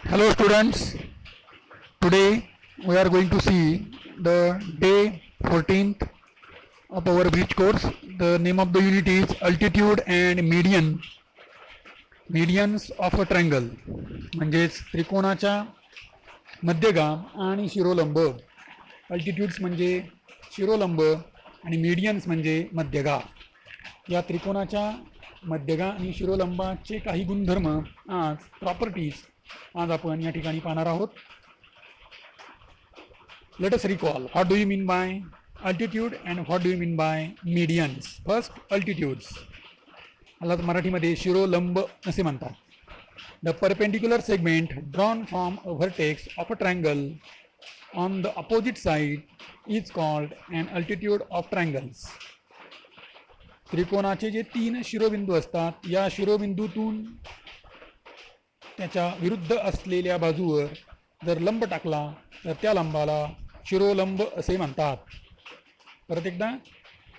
Hello students, today we are going to see the day 14th of our bridge course. The name of the unit is altitude and medians of a triangle. म्हणजेच त्रिकोणाच्या मध्यगाम आणि शिरोलंब. Altitudes म्हणजे शिरोलंब आणि मीडियन्स म्हणजे मध्यगा. या त्रिकोणाच्या मध्यगा आणि शिरोलंबाचे काही गुणधर्म आज आपण या ठिकाणी पाहणार आहोत. Let us recall what do you mean by altitude and what do you mean by medians. First altitudes, याला मराठीमध्ये शिरोलंब असे म्हणतात. The perpendicular segment drawn from a vertex of a triangle on the opposite side is called an altitude of triangles. त्रिकोणाचे जे 3 शिरोबिंदू असतात, या शिरोबिंदूतून त्याच्या विरुद्ध असलेल्या बाजूवर जर लंब टाकला तर त्या लंबाला शिरोलंब असे म्हणतात. परत एकदा,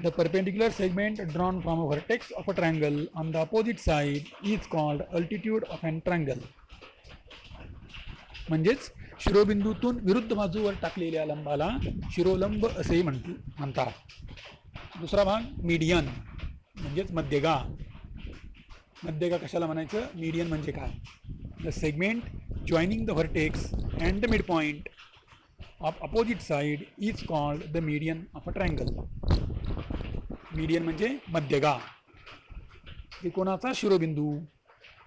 the perpendicular segment drawn from a vertex of a triangle on the opposite side is called altitude of an triangle. म्हणजेच शिरोबिंदूतून विरुद्ध बाजूवर टाकलेल्या लंबाला शिरोलंब असे म्हणतात. दुसरा भाग मीडियन म्हणजेच मध्यगा. मध्यगा कशाला म्हणायचं? मीडियन म्हणजे काय? The segment joining the vertex and the mid point of opposite side is called the median of a triangle. Median म्हणजे मध्यगा. त्रिकोणाचा शिरोबिंदू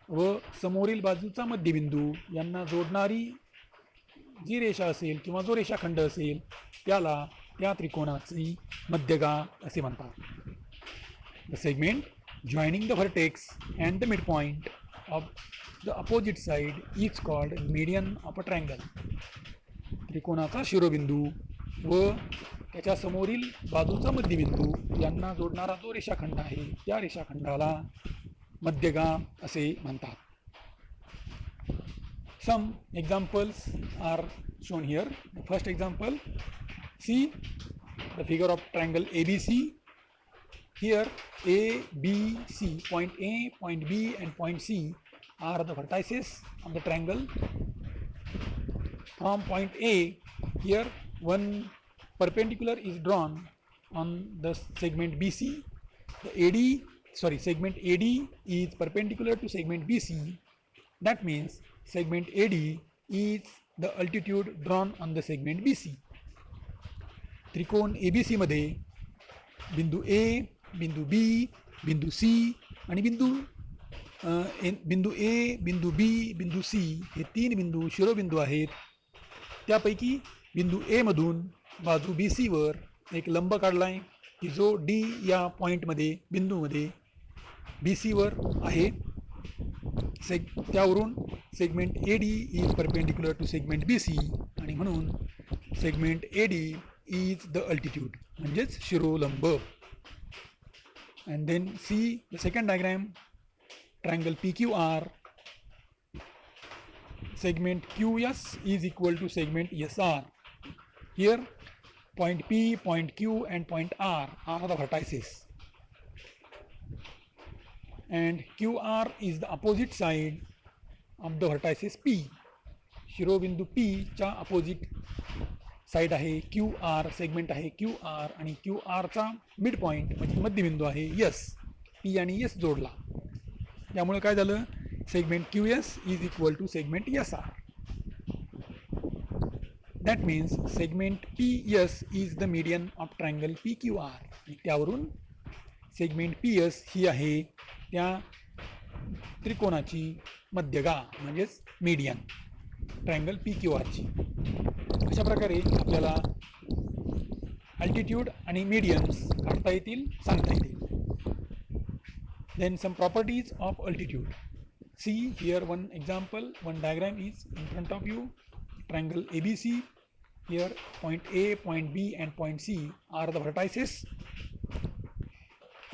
व समोरील बाजूचा मध्यबिंदू यांना जोडणारी जी रेषा असेल किंवा जो रेषाखंड असेल त्याला त्या त्रिकोणाची मध्यगा असे म्हणतात. The segment joining the vertex and the midpoint of the opposite side is called median of a triangle. त्रिकोणाचा शिरोबिंदू व त्याच्या समोरील बाजूचा मध्यबिंदू यांना जोडणारा जो रेषाखंड आहे त्या रेषाखंडाला मध्यगा असे म्हणतात. Some examples are shown here. The first example, see the figure of triangle ABC. Here A, B, C, point A, point B and point C are the vertices of the triangle. From point A, here one perpendicular is drawn on the segment BC. Segment AD is perpendicular to segment BC. That means segment AD is the altitude drawn on the segment BC. त्रिकोण ABC मध्ये बिंदू A, बिंदू बी, बिंदू C आणि बिंदू ए, बिंदू बी, बिंदू C हे 3 बिंदू शिरोबिंदू आहेत. त्यापैकी बिंदू ए मधून बाजू बी सीवर एक लंब काढला आहे की जो डी या पॉईंटमध्ये बिंदूमध्ये बी सीवर आहे. त्यावरून segment A D is perpendicular to segment B C आणि म्हणून segment A D is the altitude म्हणजेच शिरोलंब. And then see the second diagram, triangle PQR, segment QS is equal to segment SR. Here point P, point Q and point R are the vertices and QR is the opposite side of the vertices P. शिरोबिंदू P च्या opposite side आहे Q R, segment आहे Q R आणि Q आरचा mid point म्हणजे मध्यबिंदू आहे yes. P आणि yes जोडला, त्यामुळे काय झालं? Segment Q S is equal to segment S R. That means segment P S is the median of triangle P Q R. आणि त्यावरून सेगमेंट पी एस ही आहे त्या त्रिकोणाची मध्यगा म्हणजेच मीडियन ट्रायंगल पी क्यू आरची. अशा प्रकारे आपल्याला अल्टिट्यूड आणि मीडियन्स काढता येतील, सांगता येतील. Then some properties of altitude. See here one example, one diagram is in front of you. Triangle A B C. Here point A, point B and point C are the vertices.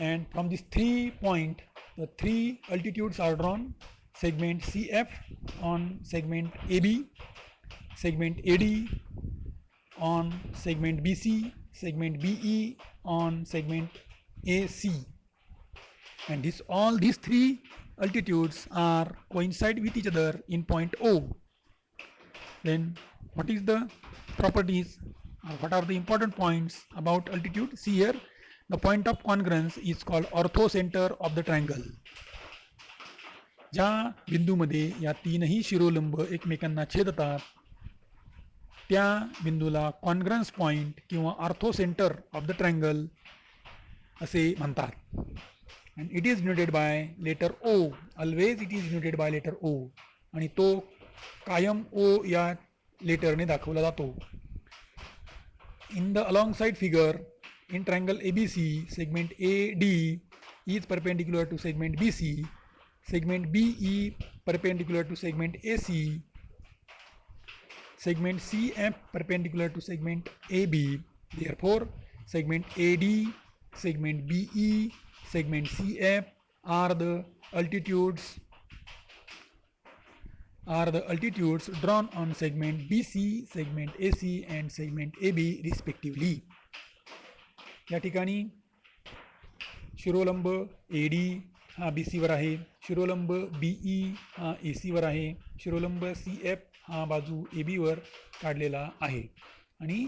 And from this 3 point the 3 altitudes are drawn. Segment C F on segment A B, segment AD on segment BC, segment BE on segment AC, and all these 3 altitudes are coincide with each other in point O. Then what is the properties, or what are the important points about altitude? See here, the point of congruence is called orthocenter of the triangle. ज्या बिंदूमध्ये या तीनही शिरोलंब एकमेकांना छेदतात त्या बिंदूला कॉन्ग्रन्स point किंवा ऑर्थोसेंटर of the triangle असे म्हणतात. And it is denoted by letter O. Always it is denoted by letter O. आणि तो कायम ओ या लेटरने दाखवला जातो. In the alongside figure in triangle ABC, segment AD is perpendicular to segment BC, segment BE perpendicular to segment AC, segment CF perpendicular to segment AB. Therefore, segment AD, segment BE, segment CF are the altitudes drawn on segment BC, segment AC and segment AB respectively. या ठिकाणी शिरोलंब AD हा BC वर आहे, शिरोलंब BE हा AC वर आहे, शिरोलंब CF हा बाजू AB वर काढलेला आहे. आणि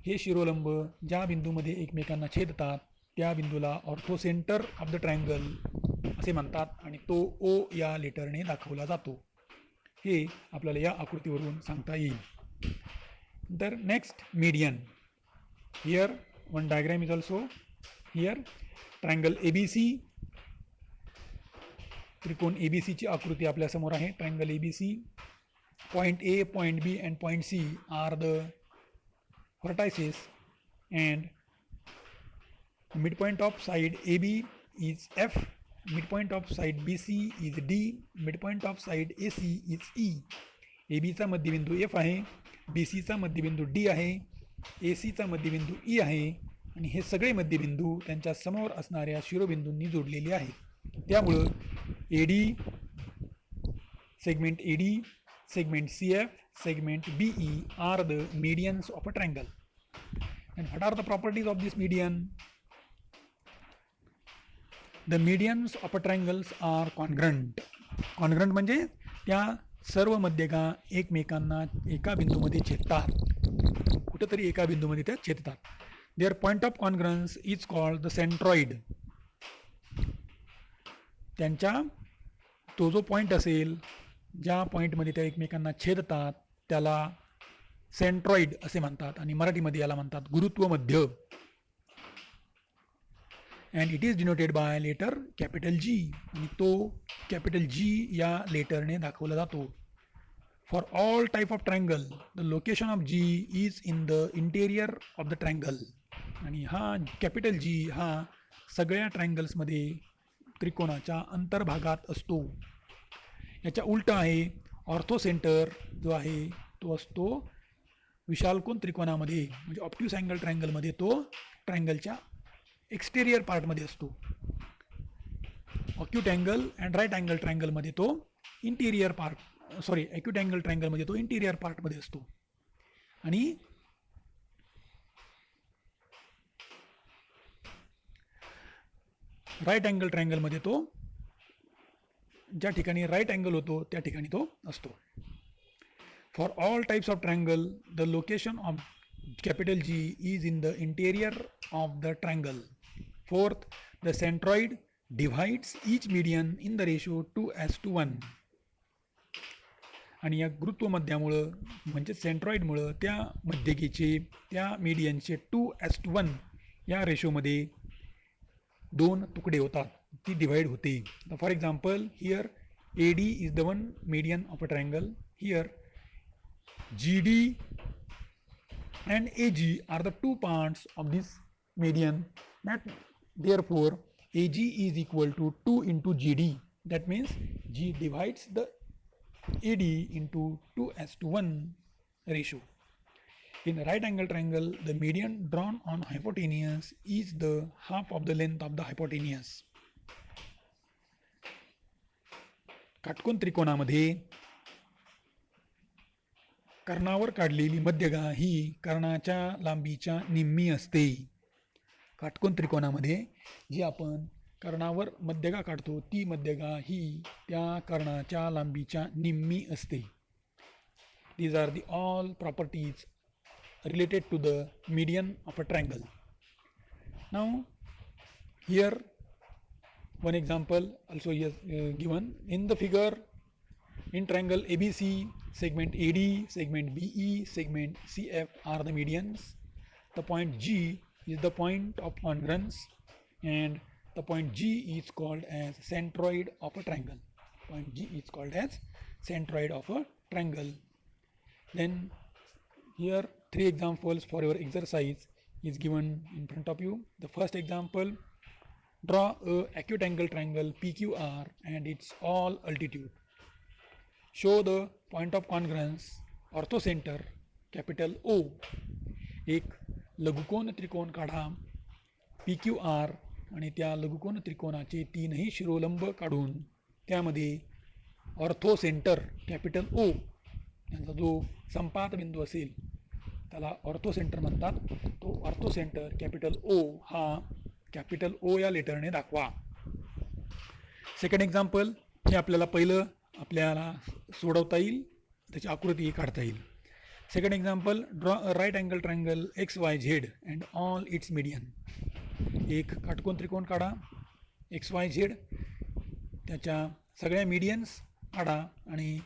हे शिरोलंब ज्या बिंदूमध्ये एकमेकांना छेदतात त्या बिंदूला ऑर्थोसेंटर ऑफ द ट्रायंगल असे म्हणतात आणि तो O या लेटरने दाखवला जातो. हे आपल्याला या आकृतीवरून सांगता येईल. तर next median. Here one diagram is also here. Triangle ABC, त्रिकोण ABC ची आकृती आपल्यासमोर आहे. Triangle ABC, point A, point B and point C are the vertices and midpoint of side AB is F, midpoint of side BC is D, midpoint of side AC is E. AB चा मध्यबिंदू F आहे, BC चा मध्यबिंदू D आहे, AC चा मध्यबिंदू E आहे आणि हे सगळे मध्यबिंदू त्यांच्या समोर असणाऱ्या शिरोबिंदूंनी जोडलेले आहेत. त्यामुळं AD, segment AD, segment CF, segment BE are the medians of a triangle. And what are the properties of this median? The medians of a triangles are congruent. Congruent म्हणजे त्या सर्व मध्यगा एकमेकांना एका बिंदूमध्ये छेदतात, कुठेतरी एका बिंदूमध्ये त्या छेदतात. Their point of congruence is called the centroid. त्यांच्या तो जो पॉईंट असेल ज्या पॉईंटमध्ये त्या एकमेकांना छेदतात त्याला सेंट्रॉइड असे म्हणतात आणि मराठीमध्ये याला म्हणतात गुरुत्व मध्य. And it is denoted by letter capital G आणि तो कॅपिटल G या लेटरने दाखवला जातो. For all type of triangle the location of G is in the interior of the triangle. आणि हा कॅपिटल G हा सगळ्या ट्रायंगल्समध्ये त्रिकोणाच्या अंतर्भागात असतो. याच्या उलट आहे ऑर्थोसेंटर जो आहे तो असतो विशालकोन त्रिकोणामध्ये, म्हणजे ऑप्टिव्स अँगल ट्रायंगलमध्ये तो ट्रायंगलच्या एक्सटेरियर पार्टमध्ये असतो. Acute angle and right angle ट्रायंगलमध्ये तो interior part, sorry acute angle ट्रायंगलमध्ये तो इंटिरियर पार्टमध्ये असतो. आणि राईट अँगल ट्रायंगलमध्ये तो ज्या ठिकाणी राईट अँगल होतो त्या ठिकाणी तो असतो. For all types of triangle the location of capital G is in the interior of the triangle. Fourth, the centroid divides each median in the ratio 2:1. आणि या गुरुत्वमध्यामुळं म्हणजे सेंट्रॉइडमुळं त्या मध्यकेचे त्या मीडियनचे 2:1 या रेशोमध्ये दोन तुकडे होतात, ती डिवाइड होते. For example here AD is the one median of a triangle. Here GD and AG are the two parts of this median. That therefore AG is equal to 2 into GD. That means G divides the AD into 2:1 ratio. In a right angle triangle, the median drawn on hypotenuse is the half of the length of the hypotenuse. काटकोन त्रिकोणामध्ये कर्णावर काढलेली मध्यगा ही कर्णाच्या लांबीच्या निम्मी असते. काटकोन त्रिकोणामध्ये जी आपण कर्णावर मध्यगा काढतो ती मध्यगा ही त्या कर्णाच्या लांबीच्या निम्मी असते. These are the all properties related to the median of a triangle. Now here one example also is given in the figure. In triangle ABC, segment AD, segment BE, segment CF are the medians. The point G is the point of congruence, and the point G is called as centroid of a triangle. Point G is called as centroid of a triangle. Then here three examples for your exercise is given in front of you. The first example, draw a acute angle triangle PQR and its all altitude. Show the point of congruence orthocenter capital O. एक लघुकोन त्रिकोण काढा PQR आणि त्या लघुकोन त्रिकोणाचे तीनही शिरोलंब काढून त्यामध्ये ऑर्थोसेंटर capital O यांचा जो संपात बिंदू असेल त्याला ऑर्थोसेंटर म्हणतात. तो ऑर्थोसेंटर कॅपिटल O हा कॅपिटल O या लेटरने दाखवा. सेकंड एक्झाम्पल हे आपल्याला सोडवता येईल, त्याची आकृती काढता येईल. Second example, draw a right angle triangle XYZ and all its median. एक काटकोन त्रिकोण काढा XYZ, त्याच्या सगळ्या मीडियन्स काढा आणि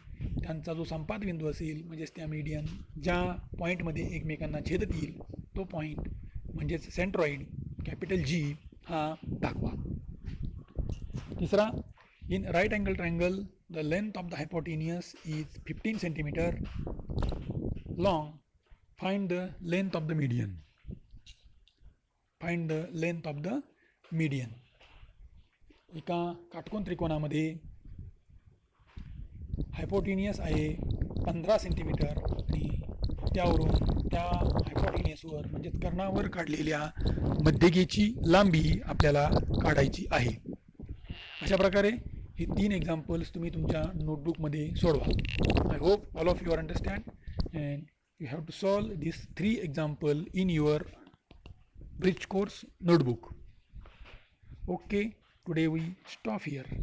त्यांचा जो संपात बिंदू असेल म्हणजेच त्या मीडियन ज्या पॉईंटमध्ये एकमेकांना छेदतील तो पॉईंट म्हणजेच सेंट्रॉइड कॅपिटल G हा दाखवा. तिसरा, in right angle triangle the length of the hypotenuse is 15 centimeter long. Find the length of the median. Find the length of the median. एका काटकोन त्रिकोणामध्ये हायपोटेनियस आहे 15 सेंटीमीटर आणि त्यावरून त्या हायपोटेनियसवर म्हणजेच कर्णावर काढलेल्या मध्यगेची लांबी आपल्याला काढायची आहे. अशा प्रकारे हे तीन एक्झाम्पल्स तुम्ही तुमच्या नोटबुकमध्ये सोडवा. I hope all of you are understand and you have to solve this 3 example in your bridge course notebook. Okay, today we stop here.